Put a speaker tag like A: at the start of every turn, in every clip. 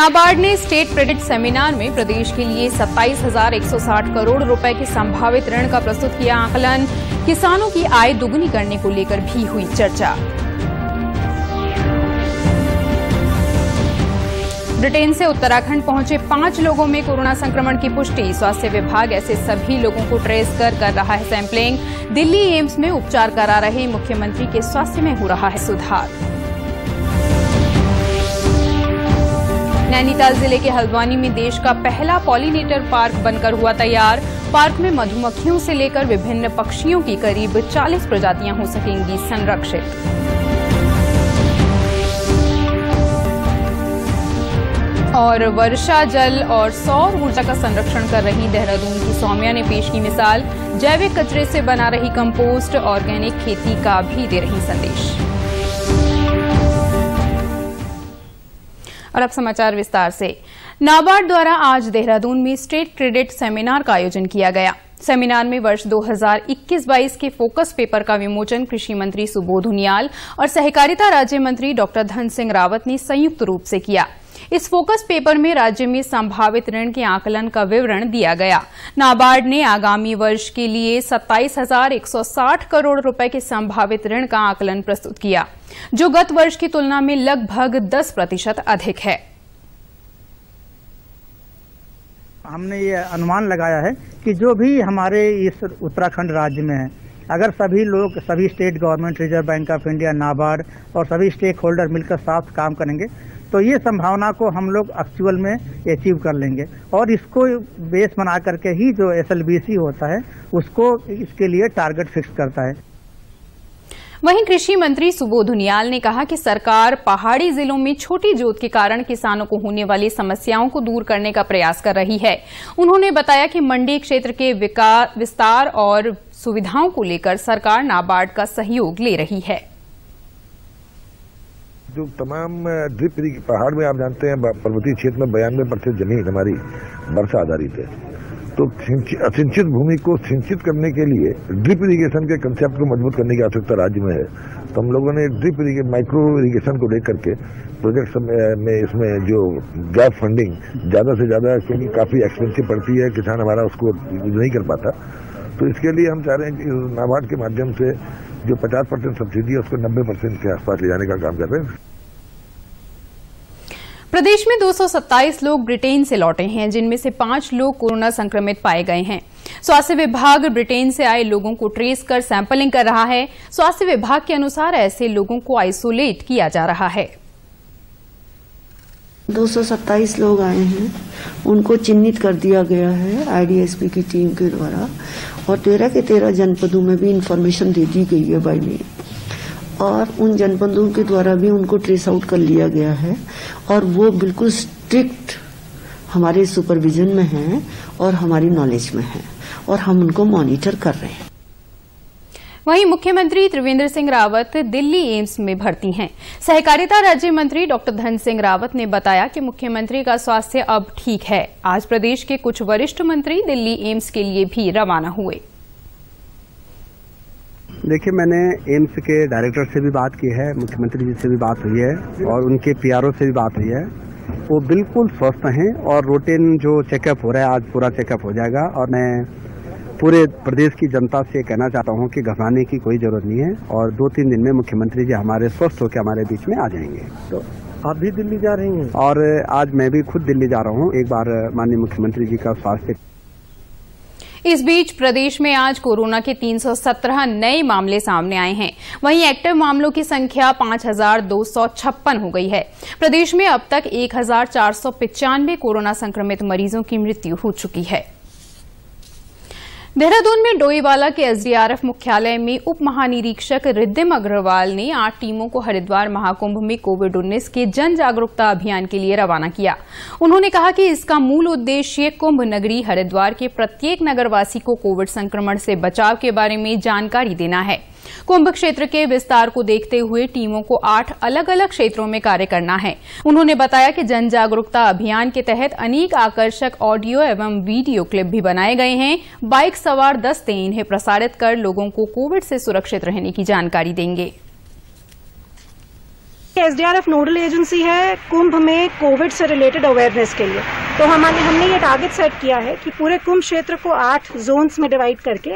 A: नाबार्ड ने state credit seminar में प्रदेश के लिए 27,160 करोड़ रुपए के संभावित ऋण का प्रस्तुत किया आकलन। किसानों की आय दुगनी करने को लेकर भी हुई चर्चा। ब्रिटेन से उत्तराखंड पहुंचे 5 लोगों में कोरोना संक्रमण की पुष्टि। स्वास्थ्य विभाग ऐसे सभी लोगों को ट्रेस कर रहा है सैंपलिंग। दिल्ली एम्स में उपचार करा रहे मुख्यमंत्री के स्वास्थ्य में हो रहा है सुधार। नैनीताल जिले के हल्द्वानी में देश का पहला पॉलिनेटर पार्क बनकर हुआ तैयार। पार्क में मधुमक्खियों से लेकर विभिन्न पक्षियों की करीब 40 प्रजातियां हो सकेंगी संरक्षित। और वर्षा जल और सौर ऊर्जा का संरक्षण कर रही देहरादून की सौम्या ने पेश की मिसाल। जैविक कचरे से बना रही कंपोस्ट, ऑर्गेनिक खेती का भी दे रही संदेश। और अब समाचार विस्तार से। नाबार्ड द्वारा आज देहरादून में स्टेट क्रेडिट सेमिनार का आयोजन किया गया। सेमिनार में वर्ष 2021-22 के फोकस पेपर का विमोचन कृषि मंत्री सुबोध उनियाल और सहकारिता राज्य मंत्री डॉक्टर धन सिंह रावत ने संयुक्त रूप से किया। इस फोकस पेपर में राज्य में संभावित ऋण के आकलन का विवरण दिया गया। नाबार्ड ने आगामी वर्ष के लिए 27,160 करोड़ रुपए के संभावित ऋण का आकलन प्रस्तुत किया, जो गत वर्ष की तुलना में लगभग 10% अधिक है।
B: हमने ये अनुमान लगाया है कि जो भी हमारे इस उत्तराखंड राज्य में है, अगर सभी लोग, सभी state government, reserve bank of India, NABARD और सभी स्टेक होल्डर मिलकर साथ काम करेंगे तो ये संभावना को हम लोग एक्चुअल में अचीव कर लेंगे। और इसको बेस बना करके ही जो SLBC होता है उसको इसके लिए टारगेट फिक्स करता है।
A: वहीं कृषि मंत्री सुबोध उनियाल ने कहा कि सरकार पहाड़ी जिलों में छोटी जोत के कारण किसानों को होने वाली समस्याओं को दूर करने का प्रयास कर रही है। उन्होंने बताया कि मंडी क्षेत्र के विस्तार और सुविधाओं को लेकर सरकार नाबार्ड का सहयोग ले रही है।
C: जो तमाम ड्रिप पहाड़ में आप जानते हैं पर्वतीय क्षेत्र में 92% जमीन हमारी वर्षा आधारित है, तो असिंचित भूमि को सिंचित करने के लिए ड्रिप इरिगेशन के कंसेप्ट को मजबूत करने की आवश्यकता राज्य में है। तो हम लोगों ने ड्रिप माइक्रो इरिगेशन को लेकर के प्रोजेक्ट में इसमें जो गैप फंडिंग ज्यादा से ज्यादा, क्योंकि काफी एक्सपेंसिव पड़ती है, किसान हमारा उसको यूज नहीं कर पाता, तो इसके लिए हम चाह रहे हैं कि नाबार्ड के माध्यम से जो 50% सब्सिडी है उसको 90% के आसपास ले जाने का काम कर रहे हैं।
A: प्रदेश में 227 लोग ब्रिटेन से लौटे हैं, जिनमें से 5 लोग कोरोना संक्रमित पाए गए हैं। स्वास्थ्य विभाग ब्रिटेन से आए लोगों को ट्रेस कर सैंपलिंग कर रहा है। स्वास्थ्य विभाग के अनुसार ऐसे लोगों को आइसोलेट किया जा रहा है।
D: 227 लोग आए हैं, उनको चिन्हित कर दिया गया है IDSP की टीम के द्वारा, और 13 के 13 जनपदों में भी इंफॉर्मेशन दे दी गई है बाय मेल, और उन जनपदों के द्वारा भी उनको ट्रेस आउट कर लिया गया है, और वो बिल्कुल स्ट्रिक्ट हमारे सुपरविजन में हैं और हमारी नॉलेज में हैं, और हम उनको मॉनिटर कर रहे हैं।
A: वहीं मुख्यमंत्री त्रिवेंद्र सिंह रावत दिल्ली एम्स में भर्ती हैं। सहकारिता राज्य मंत्री डॉक्टर धन सिंह रावत ने बताया कि मुख्यमंत्री का स्वास्थ्य अब ठीक है। आज प्रदेश के कुछ वरिष्ठ मंत्री दिल्ली एम्स के लिए भी रवाना हुए।
E: देखिए, मैंने एम्स के डायरेक्टर से भी बात की है, मुख्यमंत्री जी से भी बात हुई है और उनके PRO से भी बात हुई है। वो बिल्कुल स्वस्थ हैं और रूटीन जो चेकअप हो रहा है आज पूरा चेकअप हो जाएगा। और मैं पूरे प्रदेश की जनता से कहना चाहता हूं कि घबराने की कोई जरूरत नहीं है, और 2-3 दिन में मुख्यमंत्री जी हमारे स्वस्थ होकर हमारे बीच में आ जाएंगे।
B: तो आप भी दिल्ली जा रही हैं?
E: और आज मैं भी खुद दिल्ली जा रहा हूं, एक बार माननीय मुख्यमंत्री जी का स्वास्थ्य।
A: इस बीच प्रदेश में आज कोरोना के 317 नए मामले सामने आए हैं। वहीं एक्टिव मामलों की संख्या 5,256 हो गई है। प्रदेश में अब तक 1,495 कोरोना संक्रमित मरीजों की मृत्यु हो चुकी है। देहरादून में डोईवाला के SDRF मुख्यालय में उप महानिरीक्षक रिद्धिम अग्रवाल ने 8 टीमों को हरिद्वार महाकुंभ में कोविड-19 के जन जागरूकता अभियान के लिए रवाना किया। उन्होंने कहा कि इसका मूल उद्देश्य कुंभ नगरी हरिद्वार के प्रत्येक नगरवासी को कोविड संक्रमण से बचाव के बारे में जानकारी देना है। कुंभ क्षेत्र के विस्तार को देखते हुए टीमों को 8 अलग अलग क्षेत्रों में कार्य करना है। उन्होंने बताया कि जन जागरूकता अभियान के तहत अनेक आकर्षक ऑडियो एवं वीडियो क्लिप भी बनाए गए हैं। बाइक सवार दस्ते इन्हें प्रसारित कर लोगों को कोविड से सुरक्षित रहने की जानकारी देंगे।
F: एसडीआरएफ नोडल एजेंसी है कुंभ में कोविड से रिलेटेड अवेयरनेस के लिए। तो हमने ये टारगेट सेट किया है कि पूरे कुंभ क्षेत्र को 8 जोन्स में डिवाइड करके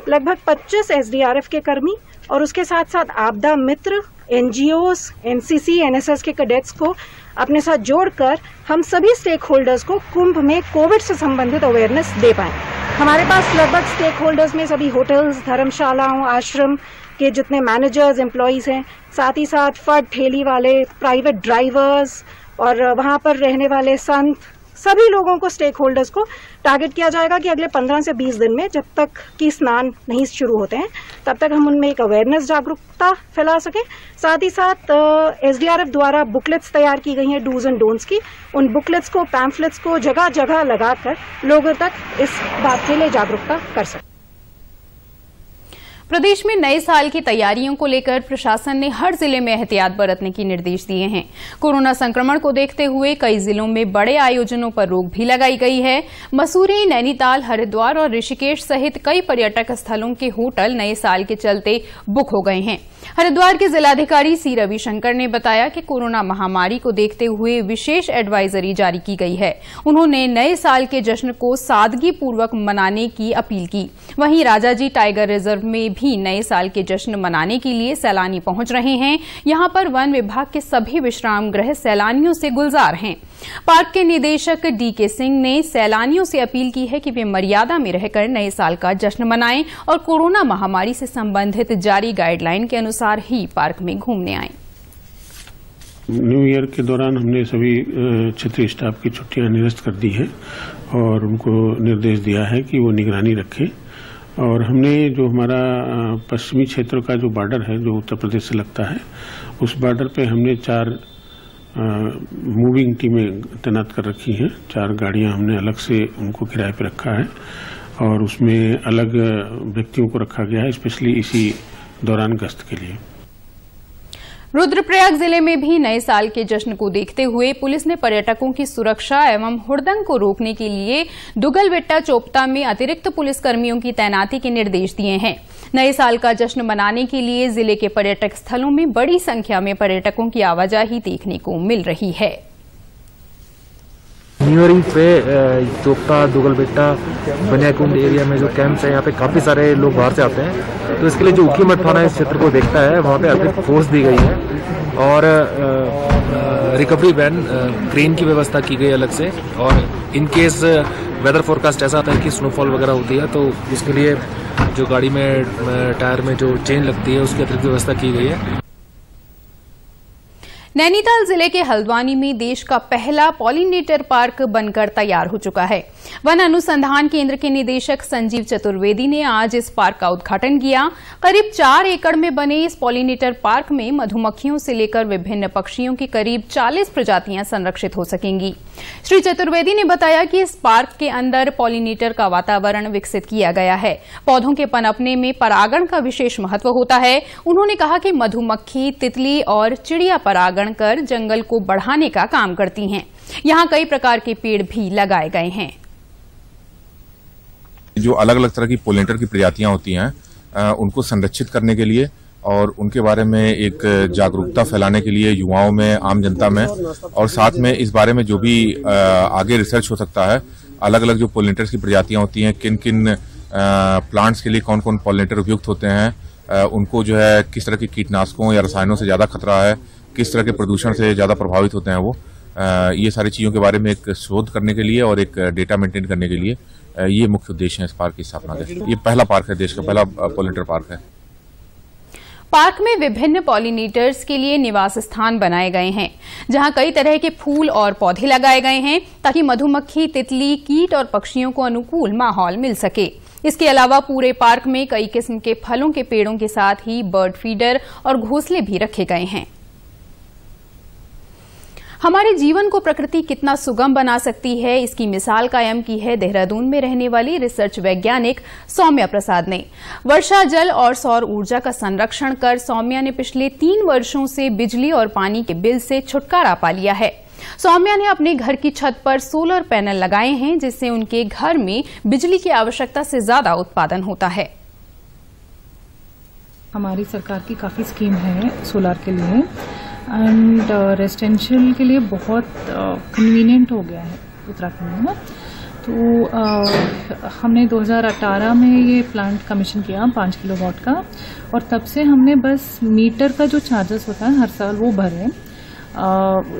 F: लगभग 25 एसडीआरएफ के कर्मी और उसके साथ साथ आपदा मित्र, एनजीओस, एनसीसी, एनएसएस के कैडेट्स को अपने साथ जोड़कर हम सभी स्टेक होल्डर्स को कुंभ में कोविड से संबंधित अवेयरनेस दे पाएं। हमारे पास लगभग स्टेक होल्डर्स में सभी होटल्स, धर्मशालाओं, आश्रम के जितने मैनेजर्स, एम्प्लॉयज हैं, साथ ही साथ फड ठेली वाले, प्राइवेट ड्राइवर्स और वहां पर रहने वाले संत, सभी लोगों को, स्टेक होल्डर्स को टारगेट किया जाएगा कि अगले 15 से 20 दिन में, जब तक कि स्नान नहीं शुरू होते हैं, तब तक हम उनमें एक अवेयरनेस जागरूकता फैला सकें। साथ ही साथ एसडीआरएफ द्वारा बुकलेट्स तैयार की गई हैं डूज एंड डोंट्स की। उन बुकलेट्स को, पैम्फलेट्स को जगह जगह लगाकर लोगों तक इस बात के लिए जागरूकता कर सकें।
A: प्रदेश में नए साल की तैयारियों को लेकर प्रशासन ने हर जिले में एहतियात बरतने के निर्देश दिए हैं। कोरोना संक्रमण को देखते हुए कई जिलों में बड़े आयोजनों पर रोक भी लगाई गई है। मसूरी, नैनीताल, हरिद्वार और ऋषिकेश सहित कई पर्यटक स्थलों के होटल नए साल के चलते बुक हो गए हैं। हरिद्वार के जिलाधिकारी सी रविशंकर ने बताया कि कोरोना महामारी को देखते हुए विशेष एडवाइजरी जारी की गई है। उन्होंने नए साल के जश्न को सादगीपूर्वक मनाने की अपील की। वहीं राजाजी टाइगर रिजर्व में भी नए साल के जश्न मनाने के लिए सैलानी पहुंच रहे हैं। यहां पर वन विभाग के सभी विश्राम गृह सैलानियों से गुलजार हैं। पार्क के निदेशक डीके सिंह ने सैलानियों से अपील की है कि वे मर्यादा में रहकर नए साल का जश्न मनाएं और कोरोना महामारी से संबंधित जारी गाइडलाइन के अनुसार ही पार्क में घूमने आएं।
G: न्यू ईयर के दौरान हमने सभी क्षेत्रीय स्टाफ की छुट्टियां निरस्त कर दी है और उनको निर्देश दिया है कि वो निगरानी रखें। और हमने जो हमारा पश्चिमी क्षेत्र का जो बॉर्डर है, जो उत्तर प्रदेश से लगता है, उस बॉर्डर पे हमने 4 मूविंग टीमें तैनात कर रखी हैं। 4 गाड़ियां हमने अलग से उनको किराए पे रखा है और उसमें अलग व्यक्तियों को रखा गया है, स्पेशली इसी दौरान गश्त के लिए।
A: रुद्रप्रयाग जिले में भी नए साल के जश्न को देखते हुए पुलिस ने पर्यटकों की सुरक्षा एवं हुड़दंग को रोकने के लिए दुगलबेट्टा चोपता में अतिरिक्त पुलिस कर्मियों की तैनाती के निर्देश दिए हैं। नए साल का जश्न मनाने के लिए जिले के पर्यटक स्थलों में बड़ी संख्या में पर्यटकों की आवाजाही देखने को मिल रही है।
H: न्यू ईयर पे चोपता, दुगलबेट्टा, बनियाकुंड एरिया में जो कैंप्स है, यहाँ पे काफी सारे लोग बाहर से आते हैं। तो इसके लिए जो ऊखीमठ थाना इस क्षेत्र को देखता है, वहाँ पे अतिरिक्त फोर्स दी गई है और रिकवरी वैन, क्रेन की व्यवस्था की गई अलग से। और इन केस वेदर फोरकास्ट ऐसा आता है कि स्नोफॉल वगैरह होती है, तो उसके लिए जो गाड़ी में टायर में जो चेन लगती है, उसकी अतिरिक्त व्यवस्था की गई है।
A: नैनीताल जिले के हल्द्वानी में देश का पहला पॉलिनेटर पार्क बनकर तैयार हो चुका है। वन अनुसंधान केंद्र के निदेशक संजीव चतुर्वेदी ने आज इस पार्क का उद्घाटन किया। करीब 4 एकड़ में बने इस पॉलिनेटर पार्क में मधुमक्खियों से लेकर विभिन्न पक्षियों की करीब 40 प्रजातियां संरक्षित हो सकेंगी। श्री चतुर्वेदी ने बताया कि इस पार्क के अंदर पॉलिनेटर का वातावरण विकसित किया गया है। पौधों के पनपने में परागण का विशेष महत्व होता है। उन्होंने कहा कि मधुमक्खी, तितली और चिड़िया परागण कर जंगल को बढ़ाने का काम करती हैं। यहां कई प्रकार के पेड़ भी लगाए गए हैं।
I: जो अलग अलग तरह की पोलिनेटर की प्रजातियां होती हैं, उनको संरक्षित करने के लिए और उनके बारे में एक जागरूकता फैलाने के लिए युवाओं में, आम जनता में, और साथ में इस बारे में जो भी आगे रिसर्च हो सकता है, अलग अलग जो पोलिनेटर्स की प्रजातियां होती हैं, किन किन प्लांट्स के लिए कौन कौन पोलिनेटर उपयुक्त होते हैं, उनको जो है किस तरह के कीटनाशकों या रसायनों से ज्यादा खतरा है, किस तरह के प्रदूषण से ज्यादा प्रभावित होते हैं वो, ये सारी चीजों के बारे में एक शोध करने के लिए और एक डेटा मेंटेन करने के लिए ये मुख्य उद्देश्य है इस पार्क की स्थापना का। ये पहला पार्क है, देश का पहला पॉलिनेटर पार्क है।
A: पार्क में विभिन्न पॉलिनेटर्स के लिए निवास स्थान बनाए गए हैं, जहां कई तरह के फूल और पौधे लगाए गए हैं ताकि मधुमक्खी, तितली, कीट और पक्षियों को अनुकूल माहौल मिल सके। इसके अलावा पूरे पार्क में कई किस्म के फलों के पेड़ों के साथ ही बर्ड फीडर और घोंसले भी रखे गए हैं। हमारे जीवन को प्रकृति कितना सुगम बना सकती है, इसकी मिसाल कायम की है देहरादून में रहने वाली रिसर्च वैज्ञानिक सौम्या प्रसाद ने। वर्षा जल और सौर ऊर्जा का संरक्षण कर सौम्या ने पिछले 3 वर्षों से बिजली और पानी के बिल से छुटकारा पा लिया है। सौम्या ने अपने घर की छत पर सोलर पैनल लगाए हैं, जिससे उनके घर में बिजली की आवश्यकता से ज्यादा उत्पादन होता है।
J: हमारी सरकार की काफी स्कीम है सोलार के लिए। एंड रेजिडेंशियल के लिए बहुत कन्वीनियंट हो गया है उत्तराखंड में। तो हमने 2018 में ये प्लांट कमीशन किया 5 किलोवाट का, और तब से हमने बस मीटर का जो चार्जेस होता है हर साल वो भरे,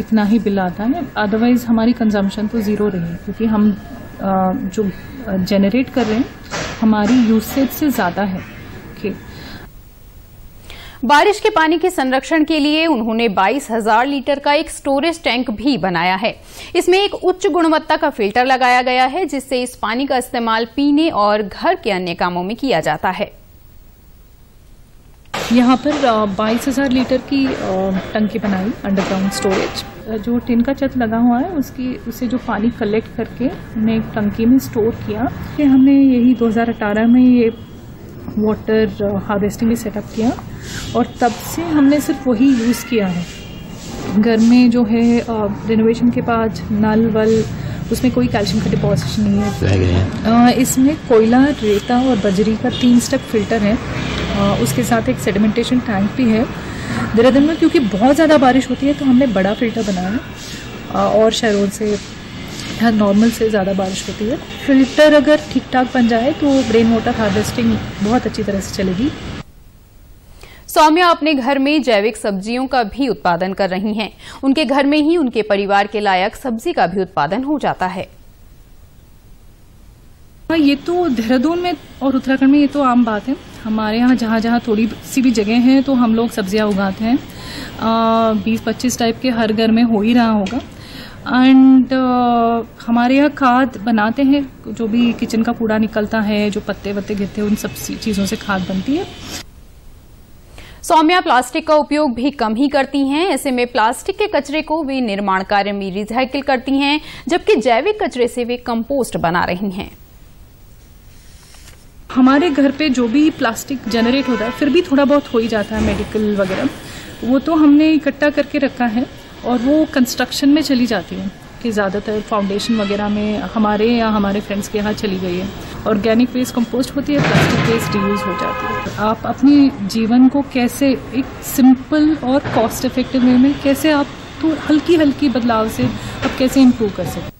J: इतना ही बिल आता है। अदरवाइज हमारी कंजम्पशन तो ज़ीरो रही, क्योंकि हम जो जनरेट कर रहे हैं हमारी यूसेज से ज़्यादा है।
A: बारिश के पानी के संरक्षण के लिए उन्होंने 22,000 लीटर का एक स्टोरेज टैंक भी बनाया है। इसमें एक उच्च गुणवत्ता का फिल्टर लगाया गया है, जिससे इस पानी का इस्तेमाल पीने और घर के अन्य कामों में किया जाता है।
J: यहाँ पर 22,000 लीटर की टंकी बनाई अंडरग्राउंड स्टोरेज। जो टिन का छत लगा हुआ है उससे जो पानी कलेक्ट करके हमने एक टंकी में स्टोर किया। कि हमने यही 2018 में ये वाटर हार्वेस्टिंग भी सेटअप किया, और तब से हमने सिर्फ वही यूज़ किया है। घर में जो है रिनोवेशन के बाद नल वल उसमें कोई कैल्शियम का डिपॉजिशन नहीं है। इसमें कोयला, रेता और बजरी का 3 स्टेप फिल्टर है। उसके साथ एक सेडिमेंटेशन टैंक भी है। देहरादून में क्योंकि बहुत ज़्यादा बारिश होती है तो हमने बड़ा फिल्टर बनाया, और शहरों से नॉर्मल से ज़्यादा बारिश होती है। फिल्टर अगर ठीक ठाक बन जाए तो रेन वाटर हार्वेस्टिंग बहुत अच्छी तरह से चलेगी।
A: सौम्या अपने घर में जैविक सब्जियों का भी उत्पादन कर रही हैं। उनके घर में ही उनके परिवार के लायक सब्जी का भी उत्पादन हो जाता है।
J: ये तो देहरादून में और उत्तराखंड में ये तो आम बात है। हमारे यहाँ जहाँ जहाँ थोड़ी सी भी जगह है तो हम लोग सब्जियाँ उगाते हैं। 20-25 टाइप के हर घर में हो ही रहा होगा। एंड हमारे यहाँ खाद बनाते हैं, जो भी किचन का कूड़ा निकलता है, जो पत्ते वत्ते गिरते हैं, उन सब चीज़ों से खाद बनती है।
A: सौम्या प्लास्टिक का उपयोग भी कम ही करती हैं। ऐसे में प्लास्टिक के कचरे को वे निर्माण कार्य में रिसाइकिल करती हैं, जबकि जैविक कचरे से वे कंपोस्ट बना रही हैं।
J: हमारे घर पे जो भी प्लास्टिक जनरेट होता है, फिर भी थोड़ा बहुत हो ही जाता है, मेडिकल वगैरह, वो तो हमने इकट्ठा करके रखा है, और वो कंस्ट्रक्शन में चली जाती है कि ज़्यादातर फाउंडेशन वगैरह में हमारे या हमारे फ्रेंड्स के यहाँ चली गई है। ऑर्गेनिक वेस्ट कंपोस्ट होती है, प्लास्टिक वेस्ट रीयूज हो जाती है। आप अपने जीवन को कैसे एक सिंपल और कॉस्ट इफेक्टिव वे में कैसे आप तो हल्की बदलाव से आप कैसे इम्प्रूव कर सकते।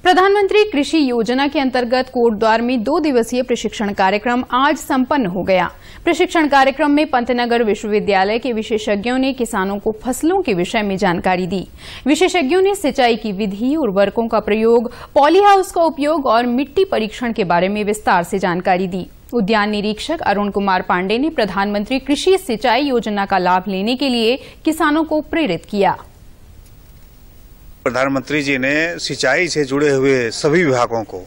A: प्रधानमंत्री कृषि योजना के अंतर्गत कोटद्वार में 2 दिवसीय प्रशिक्षण कार्यक्रम आज संपन्न हो गया। प्रशिक्षण कार्यक्रम में पंतनगर विश्वविद्यालय के विशेषज्ञों ने किसानों को फसलों के विषय में जानकारी दी। विशेषज्ञों ने सिंचाई की विधि, उर्वरकों का प्रयोग, पॉली हाउस का उपयोग और मिट्टी परीक्षण के बारे में विस्तार से जानकारी दी। उद्यान निरीक्षक अरुण कुमार पांडे ने प्रधानमंत्री कृषि सिंचाई योजना का लाभ लेने के लिए किसानों को प्रेरित किया।
K: प्रधानमंत्री जी ने सिंचाई से जुड़े हुए सभी विभागों को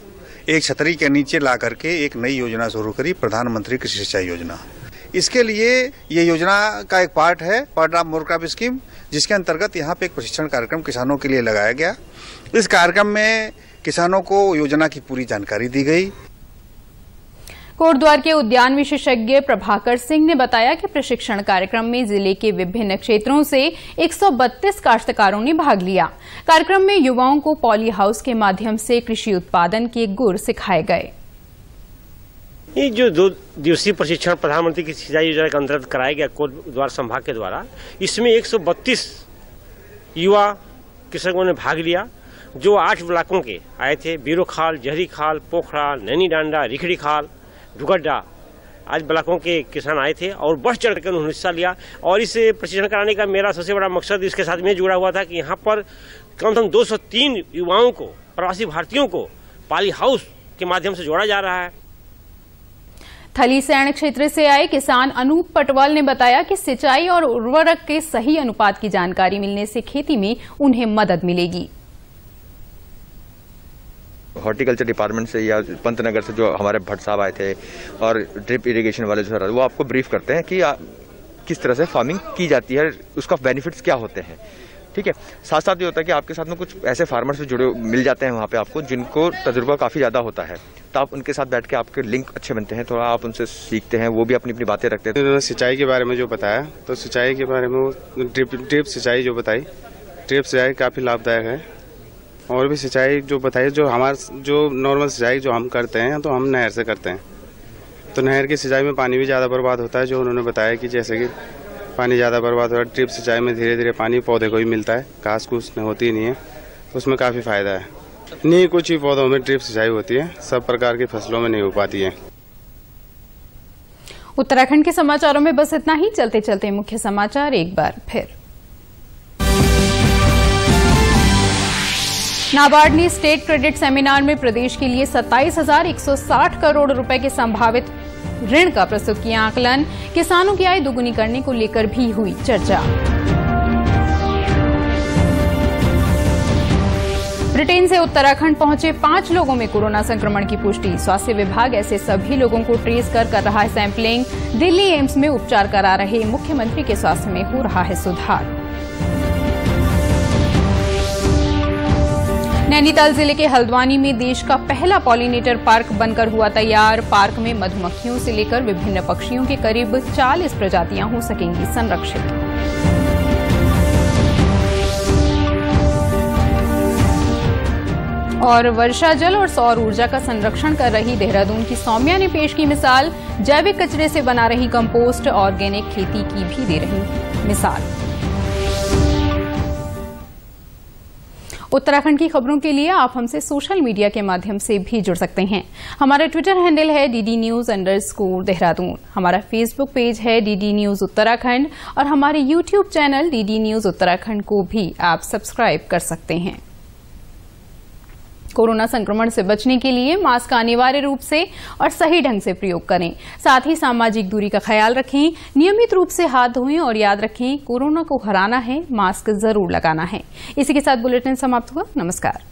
K: एक छतरी के नीचे ला करके एक नई योजना शुरू करी, प्रधानमंत्री कृषि सिंचाई योजना। इसके लिए ये योजना का एक पार्ट है, part of more crop scheme, जिसके अंतर्गत यहाँ पे एक प्रशिक्षण कार्यक्रम किसानों के लिए लगाया गया। इस कार्यक्रम में किसानों को योजना की पूरी जानकारी दी गई।
A: कोटद्वार के उद्यान विशेषज्ञ प्रभाकर सिंह ने बताया कि प्रशिक्षण कार्यक्रम में जिले के विभिन्न क्षेत्रों से 132 काश्तकारों ने भाग लिया। कार्यक्रम में युवाओं को पॉली हाउस के माध्यम से कृषि उत्पादन के गुर सिखाए गए।
L: ये जो 2 दिवसीय प्रशिक्षण प्रधानमंत्री की सिंचाई योजना के अंतर्गत कराया गया कोटद्वार संभाग के द्वारा, इसमें 132 युवा कृषकों ने भाग लिया, जो 8 ब्लॉकों के आए थे। बीरोखाल, जहरी खाल, पोखरा, नैनी डांडा, रिखड़ी खाल, ढुगड्डा, आज ब्लॉकों के किसान आए थे और बढ़ चढ़ कर उन्होंने हिस्सा लिया। और इस प्रशिक्षण कराने का मेरा सबसे बड़ा मकसद इसके साथ में जुड़ा हुआ था कि यहाँ पर कम से कम 203 युवाओं को, प्रवासी भारतीयों को पॉली हाउस के माध्यम से जोड़ा जा रहा है।
A: थलीसैंण क्षेत्र से आए किसान अनूप पटवाल ने बताया कि सिंचाई और उर्वरक के सही अनुपात की जानकारी मिलने से खेती में उन्हें मदद मिलेगी।
M: हॉर्टिकल्चर डिपार्टमेंट से या पंतनगर से जो हमारे भट्ट साहब आए थे और ड्रिप इरिगेशन वाले जो है वो आपको ब्रीफ करते हैं कि किस तरह से फार्मिंग की जाती है, उसका बेनिफिट्स क्या होते हैं। ठीक है, साथ साथ ये होता है कि आपके साथ में कुछ ऐसे फार्मर्स भी जुड़े मिल जाते हैं वहाँ पे आपको, जिनको तजुर्बा काफ़ी ज़्यादा होता है, तो आप उनके साथ बैठ के आपके लिंक अच्छे बनते हैं, थोड़ा आप उनसे सीखते हैं, वो भी अपनी अपनी बातें रखते हैं।
N: तो सिंचाई के बारे में जो बताया, तो सिंचाई के बारे में ड्रिप सिंचाई जो बताई, ड्रिप सिंचाई काफ़ी लाभदायक है। और भी सिंचाई जो बताई, जो हमारा जो नॉर्मल सिंचाई जो हम करते हैं तो हम नहर से करते हैं, तो नहर की सिंचाई में पानी भी ज़्यादा बर्बाद होता है। जो उन्होंने बताया कि जैसे कि पानी ज़्यादा बर्बाद हो रहा है। ड्रिप सिंचाई में धीरे धीरे पानी पौधे को ही मिलता है, घास फूस होती नहीं है, तो उसमें काफ़ी फायदा है। नहीं, कुछ ही पौधों में ड्रिप सिंचाई होती है, सब प्रकार की फसलों में नहीं हो पाती है।
A: उत्तराखंड के समाचारों में बस इतना ही। चलते चलते मुख्य समाचार एक बार फिर। नाबार्ड ने स्टेट क्रेडिट सेमिनार में प्रदेश के लिए 27,160 करोड़ रुपए के संभावित ऋण का प्रस्तुत किया आकलन। किसानों की आय दोगुनी करने को लेकर भी हुई चर्चा। ब्रिटेन से उत्तराखंड पहुंचे 5 लोगों में कोरोना संक्रमण की पुष्टि। स्वास्थ्य विभाग ऐसे सभी लोगों को ट्रेस कर रहा है सैंपलिंग। दिल्ली एम्स में उपचार करा रहे मुख्यमंत्री के स्वास्थ्य में हो रहा है सुधार। नैनीताल जिले के हल्द्वानी में देश का पहला पॉलिनेटर पार्क बनकर हुआ तैयार। पार्क में मधुमक्खियों से लेकर विभिन्न पक्षियों के करीब 40 प्रजातियां हो सकेंगी संरक्षित। और वर्षा जल और सौर ऊर्जा का संरक्षण कर रही देहरादून की सौम्या ने पेश की मिसाल। जैविक कचरे से बना रही कंपोस्ट, ऑर्गेनिक खेती की भी दे रही मिसाल। उत्तराखंड की खबरों के लिए आप हमसे सोशल मीडिया के माध्यम से भी जुड़ सकते हैं। हमारा ट्विटर हैंडल है DD News_देहरादून। हमारा फेसबुक पेज है DD News उत्तराखंड और हमारे YouTube channel DD News Uttarakhand को भी आप सब्सक्राइब कर सकते हैं। कोरोना संक्रमण से बचने के लिए मास्क का अनिवार्य रूप से और सही ढंग से प्रयोग करें। साथ ही सामाजिक दूरी का ख्याल रखें, नियमित रूप से हाथ धोएं और याद रखें, कोरोना को हराना है, मास्क जरूर लगाना है। इसी के साथ बुलेटिन समाप्त हुआ। नमस्कार।